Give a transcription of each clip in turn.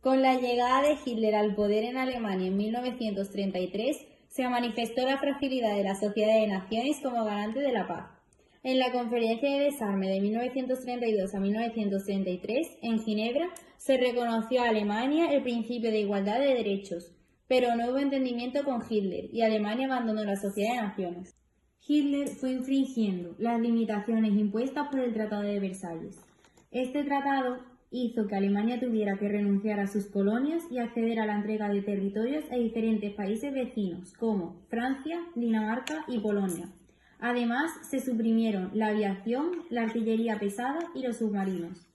Con la llegada de Hitler al poder en Alemania en 1933, se manifestó la fragilidad de la Sociedad de Naciones como garante de la paz. En la Conferencia de Desarme de 1932 a 1933, en Ginebra, se reconoció a Alemania el principio de igualdad de derechos, pero no hubo entendimiento con Hitler y Alemania abandonó la Sociedad de Naciones. Hitler fue infringiendo las limitaciones impuestas por el Tratado de Versalles. Este tratado hizo que Alemania tuviera que renunciar a sus colonias y acceder a la entrega de territorios a diferentes países vecinos, como Francia, Dinamarca y Polonia. Además, se suprimieron la aviación, la artillería pesada y los submarinos.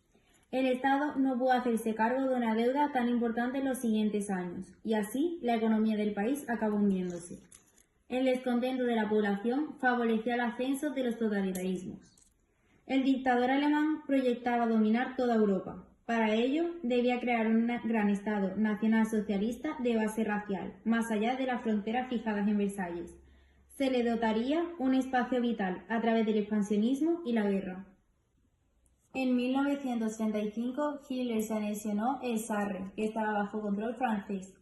El Estado no pudo hacerse cargo de una deuda tan importante en los siguientes años, y así la economía del país acabó hundiéndose. El descontento de la población favoreció el ascenso de los totalitarismos. El dictador alemán proyectaba dominar toda Europa. Para ello, debía crear un gran Estado nacional socialista de base racial, más allá de las fronteras fijadas en Versalles. Se le dotaría un espacio vital a través del expansionismo y la guerra. En 1935, Hitler se anexionó el Sarre, que estaba bajo control francés.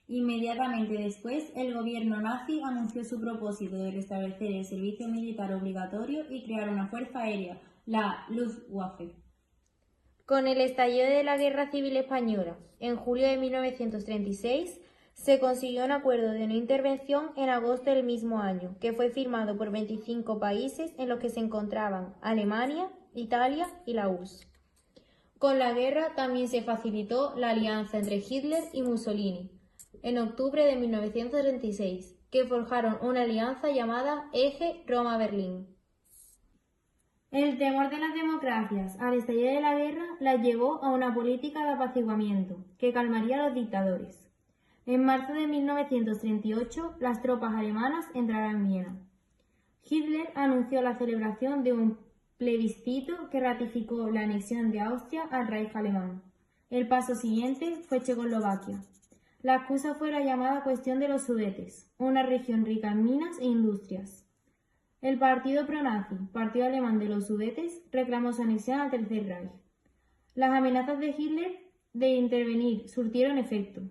Inmediatamente después, el gobierno nazi anunció su propósito de restablecer el servicio militar obligatorio y crear una fuerza aérea, la Luftwaffe. Con el estallido de la Guerra Civil Española, en julio de 1936, se consiguió un acuerdo de no intervención en agosto del mismo año, que fue firmado por 25 países en los que se encontraban Alemania, Italia y la URSS. Con la guerra también se facilitó la alianza entre Hitler y Mussolini, en octubre de 1936, que forjaron una alianza llamada Eje Roma-Berlín. El temor de las democracias al estallido de la guerra las llevó a una política de apaciguamiento que calmaría a los dictadores. En marzo de 1938, las tropas alemanas entraron en Viena. Hitler anunció la celebración de un plebiscito que ratificó la anexión de Austria al Reich alemán. El paso siguiente fue Checoslovaquia. La excusa fue la llamada cuestión de los Sudetes, una región rica en minas e industrias. El partido pro-nazi, Partido Alemán de los Sudetes, reclamó su anexión al Tercer Reich. Las amenazas de Hitler de intervenir surtieron efecto.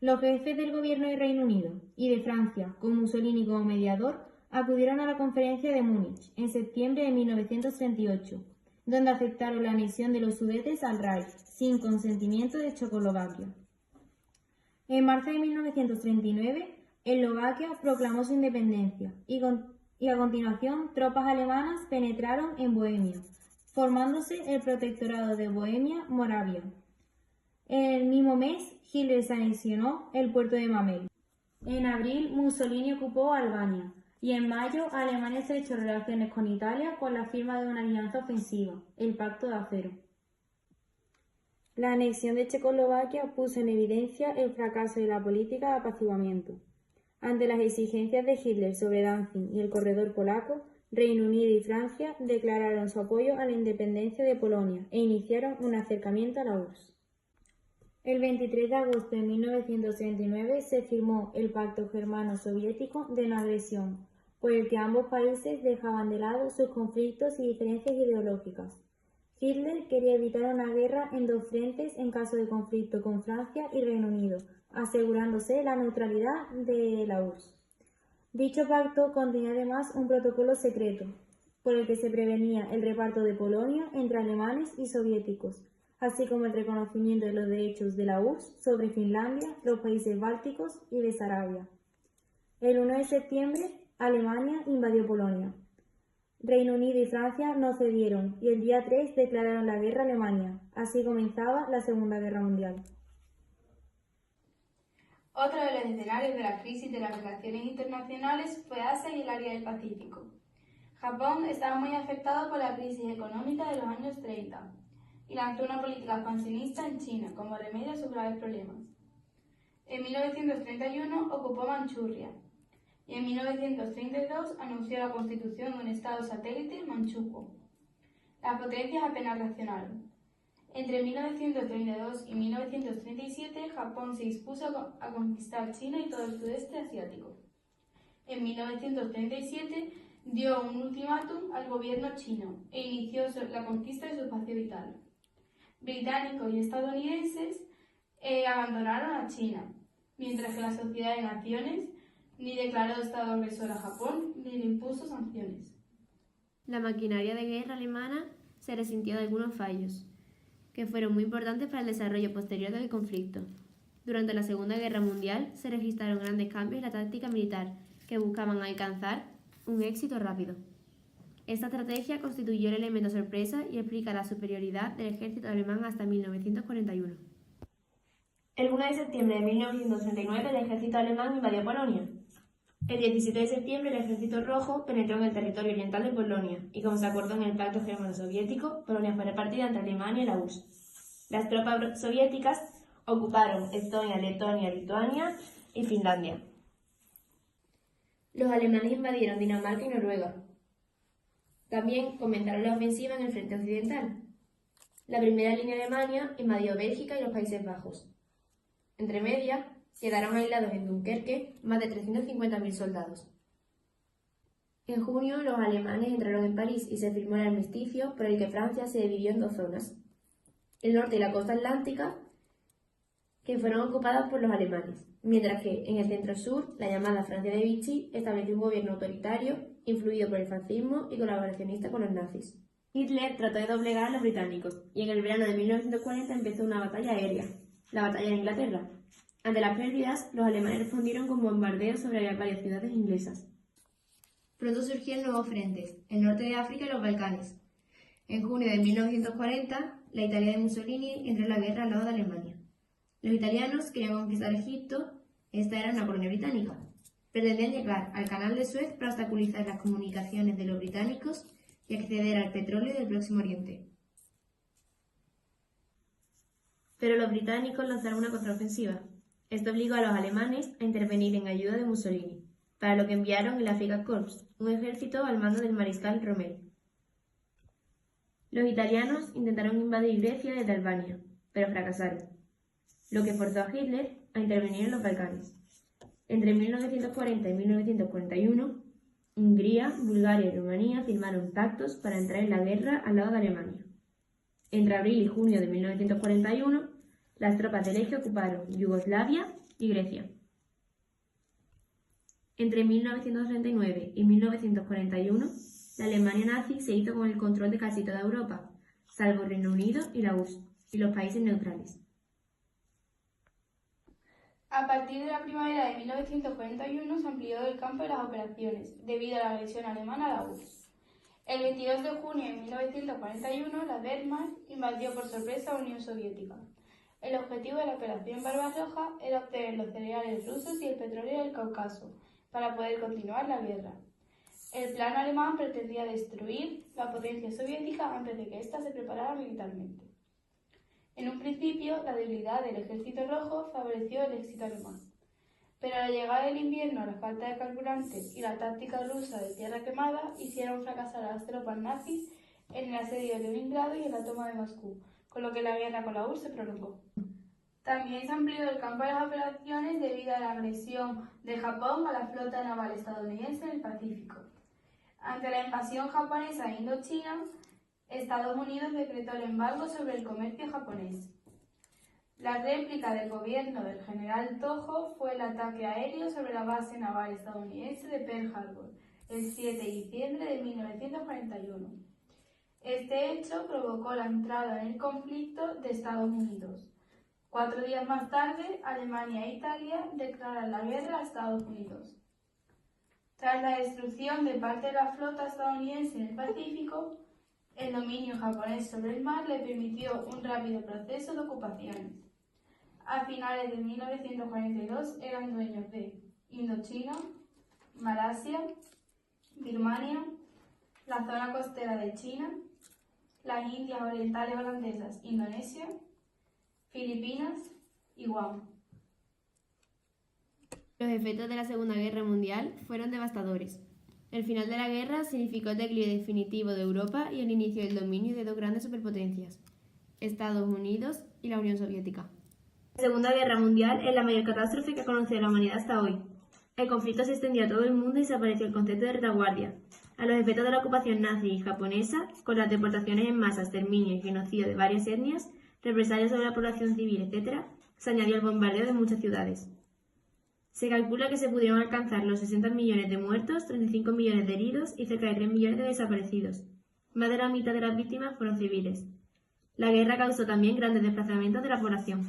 Los jefes del gobierno de Reino Unido y de Francia, con Mussolini como mediador, acudieron a la conferencia de Múnich en septiembre de 1938, donde aceptaron la anexión de los Sudetes al Reich, sin consentimiento de Checoslovaquia. En marzo de 1939, Eslovaquia proclamó su independencia y a continuación tropas alemanas penetraron en Bohemia, formándose el protectorado de Bohemia-Moravia. En el mismo mes, Hitler se anexionó el puerto de Mamel. En abril, Mussolini ocupó Albania y en mayo, Alemania estrechó relaciones con Italia con la firma de una alianza ofensiva, el Pacto de Acero. La anexión de Checoslovaquia puso en evidencia el fracaso de la política de apaciguamiento. Ante las exigencias de Hitler sobre Danzig y el corredor polaco, Reino Unido y Francia declararon su apoyo a la independencia de Polonia e iniciaron un acercamiento a la URSS. El 23 de agosto de 1939 se firmó el Pacto Germano-Soviético de no agresión, por el que ambos países dejaban de lado sus conflictos y diferencias ideológicas. Hitler quería evitar una guerra en dos frentes en caso de conflicto con Francia y Reino Unido, asegurándose la neutralidad de la URSS. Dicho pacto contenía además un protocolo secreto, por el que se prevenía el reparto de Polonia entre alemanes y soviéticos, así como el reconocimiento de los derechos de la URSS sobre Finlandia, los países bálticos y Besarabia. El 1 de septiembre, Alemania invadió Polonia. Reino Unido y Francia no cedieron y el día 3 declararon la guerra a Alemania. Así comenzaba la Segunda Guerra Mundial. Otro de los escenarios de la crisis de las relaciones internacionales fue Asia y el área del Pacífico. Japón estaba muy afectado por la crisis económica de los años 30 y lanzó una política expansionista en China como remedio a sus graves problemas. En 1931 ocupó Manchuria y en 1932 anunció la constitución de un estado satélite, Manchukuo. Las potencias apenas reaccionaron. Entre 1932 y 1937, Japón se dispuso a conquistar China y todo el sudeste asiático. En 1937 dio un ultimátum al gobierno chino e inició la conquista de su espacio vital. Británicos y estadounidenses abandonaron a China, mientras que la Sociedad de Naciones ni declaró Estado agresor a Japón ni le impuso sanciones. La maquinaria de guerra alemana se resintió de algunos fallos, que fueron muy importantes para el desarrollo posterior del conflicto. Durante la Segunda Guerra Mundial se registraron grandes cambios en la táctica militar que buscaban alcanzar un éxito rápido. Esta estrategia constituyó el elemento sorpresa y explica la superioridad del ejército alemán hasta 1941. El 1 de septiembre de 1939 el ejército alemán invadió Polonia. El 17 de septiembre el ejército rojo penetró en el territorio oriental de Polonia y, como se acordó en el pacto germano-soviético, Polonia fue repartida entre Alemania y la URSS. Las tropas soviéticas ocuparon Estonia, Letonia, Lituania y Finlandia. Los alemanes invadieron Dinamarca y Noruega. También comenzaron la ofensiva en el frente occidental. La primera línea de Alemania invadió Bélgica y los Países Bajos. Entre medias, quedaron aislados en Dunkerque más de 350.000 soldados. En junio, los alemanes entraron en París y se firmó el armisticio por el que Francia se dividió en dos zonas, el norte y la costa atlántica, que fueron ocupadas por los alemanes, mientras que en el centro-sur, la llamada Francia de Vichy estableció un gobierno autoritario, influido por el fascismo y colaboracionista con los nazis. Hitler trató de doblegar a los británicos y en el verano de 1940 empezó una batalla aérea, la batalla de Inglaterra. Ante las pérdidas, los alemanes respondieron con bombardeos sobre varias ciudades inglesas. Pronto surgieron nuevos frentes, el norte de África y los Balcanes. En junio de 1940, la Italia de Mussolini entró en la guerra al lado de Alemania. Los italianos querían conquistar Egipto, esta era una colonia británica. Pretendían llegar al canal de Suez para obstaculizar las comunicaciones de los británicos y acceder al petróleo del Próximo Oriente. Pero los británicos lanzaron una contraofensiva. Esto obligó a los alemanes a intervenir en ayuda de Mussolini, para lo que enviaron el Afrika Korps, un ejército al mando del mariscal Rommel. Los italianos intentaron invadir Grecia desde Albania, pero fracasaron, lo que forzó a Hitler a intervenir en los Balcanes. Entre 1940 y 1941, Hungría, Bulgaria y Rumanía firmaron pactos para entrar en la guerra al lado de Alemania. Entre abril y junio de 1941, las tropas del Eje ocuparon Yugoslavia y Grecia. Entre 1939 y 1941, la Alemania nazi se hizo con el control de casi toda Europa, salvo Reino Unido y la URSS, y los países neutrales. A partir de la primavera de 1941 se amplió el campo de las operaciones, debido a la agresión alemana a la URSS. El 22 de junio de 1941, la Wehrmacht invadió por sorpresa a la Unión Soviética. El objetivo de la Operación Barbarroja era obtener los cereales rusos y el petróleo del Cáucaso, para poder continuar la guerra. El plan alemán pretendía destruir la potencia soviética antes de que ésta se preparara militarmente. En un principio, la debilidad del Ejército Rojo favoreció el éxito alemán. Pero a la llegada del invierno, la falta de carburantes y la táctica rusa de tierra quemada hicieron fracasar a las tropas nazis en el asedio de Leningrado y en la toma de Moscú, con lo que la guerra con la URSS se prolongó. También se amplió el campo de las operaciones debido a la agresión de Japón a la flota naval estadounidense en el Pacífico. Ante la invasión japonesa de Indochina, Estados Unidos decretó el embargo sobre el comercio japonés. La réplica del gobierno del general Tojo fue el ataque aéreo sobre la base naval estadounidense de Pearl Harbor, el 7 de diciembre de 1941. Este hecho provocó la entrada en el conflicto de Estados Unidos. 4 días más tarde, Alemania e Italia declaran la guerra a Estados Unidos. Tras la destrucción de parte de la flota estadounidense en el Pacífico, el dominio japonés sobre el mar le permitió un rápido proceso de ocupaciones. A finales de 1942 eran dueños de Indochina, Malasia, Birmania, la zona costera de China, las Indias Orientales Holandesas, Indonesia, Filipinas y Guam. Los efectos de la Segunda Guerra Mundial fueron devastadores. El final de la guerra significó el declive definitivo de Europa y el inicio del dominio de dos grandes superpotencias, Estados Unidos y la Unión Soviética. La Segunda Guerra Mundial es la mayor catástrofe que ha conocido la humanidad hasta hoy. El conflicto se extendió a todo el mundo y desapareció el concepto de retaguardia. A los efectos de la ocupación nazi y japonesa, con las deportaciones en masa, exterminio y genocidio de varias etnias, represalias sobre la población civil, etc., se añadió el bombardeo de muchas ciudades. Se calcula que se pudieron alcanzar los 60 millones de muertos, 35 millones de heridos y cerca de 3 millones de desaparecidos. Más de la mitad de las víctimas fueron civiles. La guerra causó también grandes desplazamientos de la población.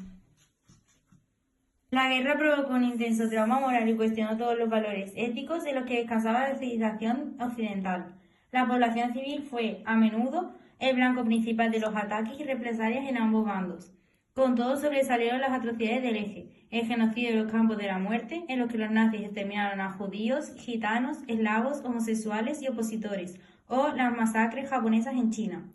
La guerra provocó un intenso trauma moral y cuestionó todos los valores éticos en los que descansaba la civilización occidental. La población civil fue, a menudo, el blanco principal de los ataques y represalias en ambos bandos. Con todo sobresalieron las atrocidades del Eje, el genocidio de los campos de la muerte, en los que los nazis exterminaron a judíos, gitanos, eslavos, homosexuales y opositores, o las masacres japonesas en China.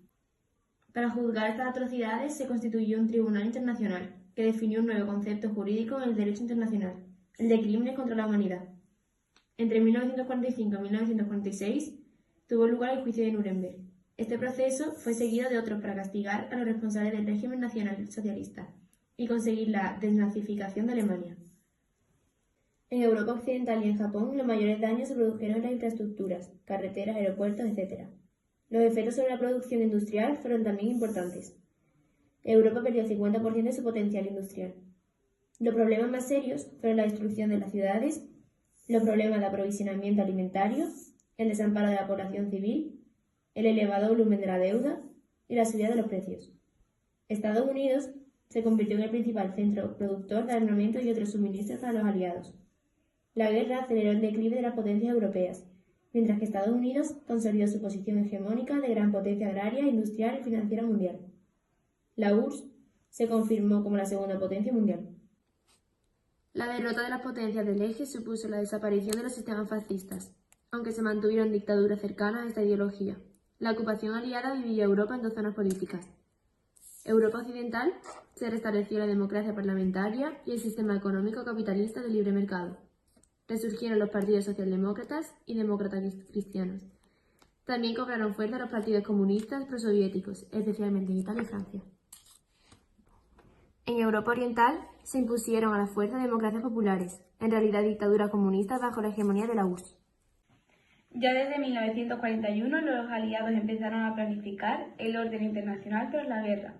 Para juzgar estas atrocidades se constituyó un tribunal internacional, que definió un nuevo concepto jurídico en el derecho internacional, el de crímenes contra la humanidad. Entre 1945 y 1946 tuvo lugar el juicio de Nuremberg. Este proceso fue seguido de otros para castigar a los responsables del régimen nacional socialista y conseguir la desnazificación de Alemania. En Europa Occidental y en Japón, los mayores daños se produjeron en las infraestructuras, carreteras, aeropuertos, etc. Los efectos sobre la producción industrial fueron también importantes. Europa perdió el 50% de su potencial industrial. Los problemas más serios fueron la destrucción de las ciudades, los problemas de aprovisionamiento alimentario, el desamparo de la población civil, el elevado volumen de la deuda y la subida de los precios. Estados Unidos se convirtió en el principal centro productor de armamento y otros suministros para los aliados. La guerra aceleró el declive de las potencias europeas, mientras que Estados Unidos consolidó su posición hegemónica de gran potencia agraria, industrial y financiera mundial. La URSS se confirmó como la segunda potencia mundial. La derrota de las potencias del Eje supuso la desaparición de los sistemas fascistas, aunque se mantuvieron dictaduras cercanas a esta ideología. La ocupación aliada dividió Europa en dos zonas políticas. Europa Occidental se restableció la democracia parlamentaria y el sistema económico capitalista de libre mercado. Resurgieron los partidos socialdemócratas y demócratas cristianos. También cobraron fuerza los partidos comunistas prosoviéticos, especialmente en Italia y Francia. En Europa Oriental se impusieron a la fuerza democracias populares, en realidad dictaduras comunistas bajo la hegemonía de la URSS. Ya desde 1941 los aliados empezaron a planificar el orden internacional tras la guerra,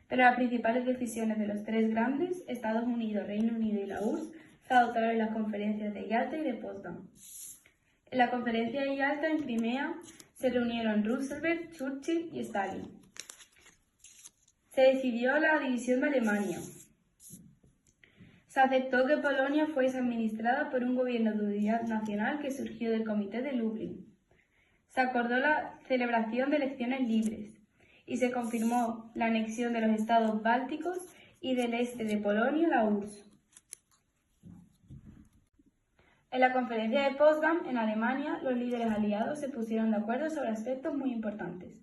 pero las principales decisiones de los tres grandes, Estados Unidos, Reino Unido y la URSS, se adoptaron en las conferencias de Yalta y de Potsdam. En la conferencia de Yalta, en Crimea, se reunieron Roosevelt, Churchill y Stalin. Se decidió la división de Alemania. Se aceptó que Polonia fuese administrada por un gobierno de unidad nacional que surgió del Comité de Lublin. Se acordó la celebración de elecciones libres y se confirmó la anexión de los estados bálticos y del este de Polonia a la URSS. En la conferencia de Potsdam, en Alemania, los líderes aliados se pusieron de acuerdo sobre aspectos muy importantes.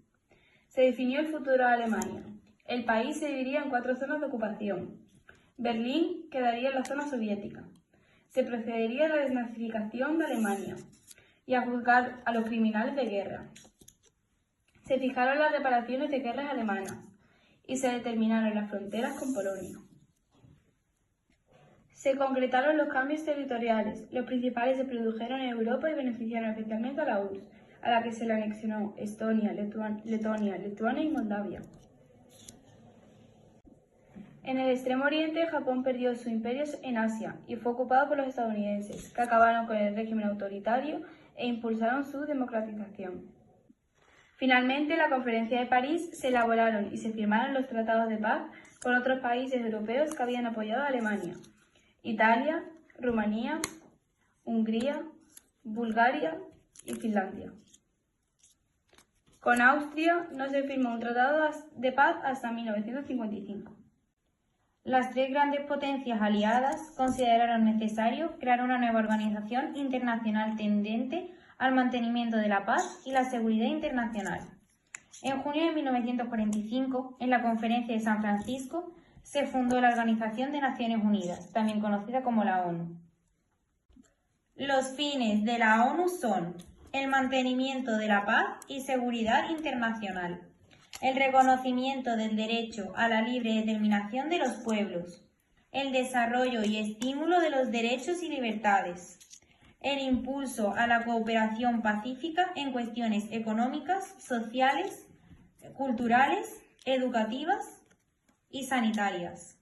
Se definió el futuro de Alemania. El país se dividiría en 4 zonas de ocupación. Berlín quedaría en la zona soviética. Se procedería a la desnazificación de Alemania y a juzgar a los criminales de guerra. Se fijaron las reparaciones de guerras alemanas y se determinaron las fronteras con Polonia. Se concretaron los cambios territoriales. Los principales se produjeron en Europa y beneficiaron especialmente a la URSS, a la que se le anexionó Estonia, Letonia, Lituania y Moldavia. En el Extremo Oriente, Japón perdió su imperio en Asia y fue ocupado por los estadounidenses, que acabaron con el régimen autoritario e impulsaron su democratización. Finalmente, en la Conferencia de París se elaboraron y se firmaron los tratados de paz con otros países europeos que habían apoyado a Alemania: Italia, Rumanía, Hungría, Bulgaria y Finlandia. Con Austria no se firmó un tratado de paz hasta 1955. Las 3 grandes potencias aliadas consideraron necesario crear una nueva organización internacional tendente al mantenimiento de la paz y la seguridad internacional. En junio de 1945, en la Conferencia de San Francisco, se fundó la Organización de Naciones Unidas, también conocida como la ONU. Los fines de la ONU son el mantenimiento de la paz y seguridad internacional, el reconocimiento del derecho a la libre determinación de los pueblos, el desarrollo y estímulo de los derechos y libertades, el impulso a la cooperación pacífica en cuestiones económicas, sociales, culturales, educativas y sanitarias.